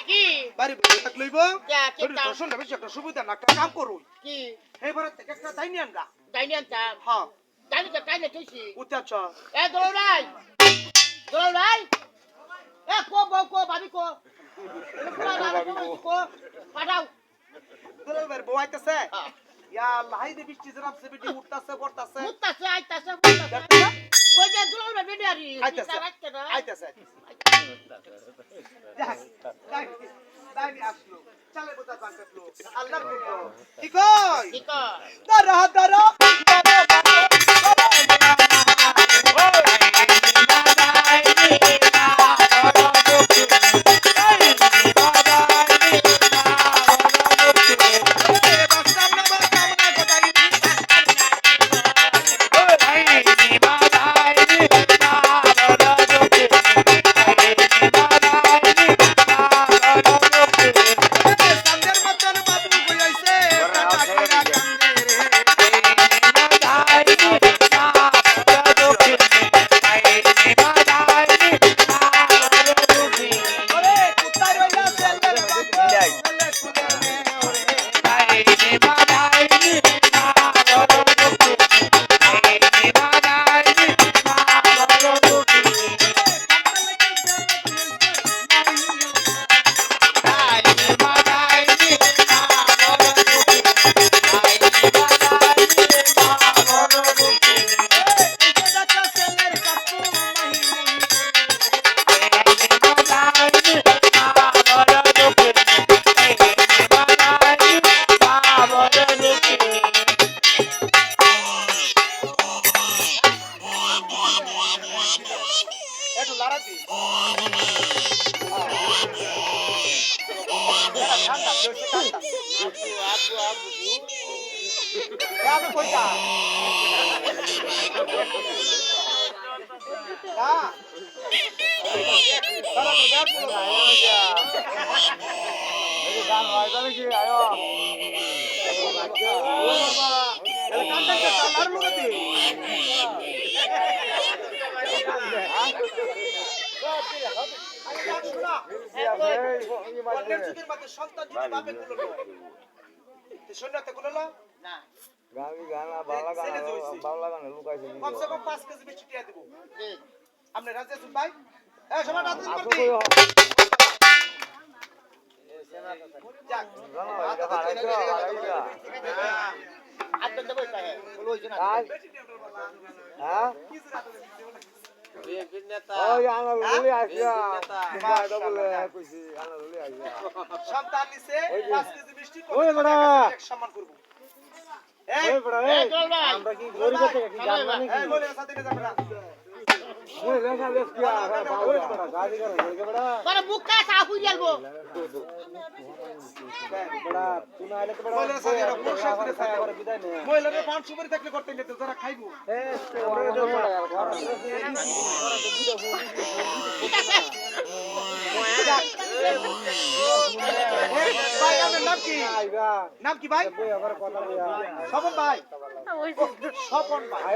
কি বাড়ি বসে থাক লইব যা তোর কেতা দর্শনটা বেশি একটা সুবিধা না একটা কাম করুই কি এইবার থেকে একটা দাইনি আনগা ডাইনি আনতা হ্যাঁ ডাইনি তো কাইলে তুইছি উত্তর চ এ দৌড়াই দৌড়াই এ কো বউ কো ভাবি কো কো পাঠাও তোর এবার বউ আইতাছে হ্যাঁ। ইয়া আল্লাহ হাই দে বৃষ্টি জরাবছে বিটি উঠতাছে পড়তাছে মুত্তাছে আইতাছে মুত্তাছে কই যে দৌড়াই বেডি আরি আইতাছে রাখতে না আইতাছে দাইনি আসলো চলে বোতা বাঁকলো আল্লাহর হুকুম কি কই কি কর দারা দারা একটু লড়াতি ঠান্ডা আমি কইতা সন্তান যদি বাপে গুলো শূন্যতে গুলো না কমসে কম 5 কেজি মিষ্টি টিয়া দেব জি আপনি রাজি আছেন ভাই এই সবাই রাজি করতে যাক আপনি দেবো তাই বলো ওই জন্য সন্তান নিছে 5 কেজি মিষ্টি সম্মান করব আমরা কি গরিব থেকে কি জানবা নাকি বলে সাথে যাবে না বড় মুখা সাফু যালবো মহিলাদের পান সুপারি থাকলে করতে যেত যারা খাইবো ভাই আপনার নাম কি নাম কি ভাই স্বপন ভাই স্বপন ভাই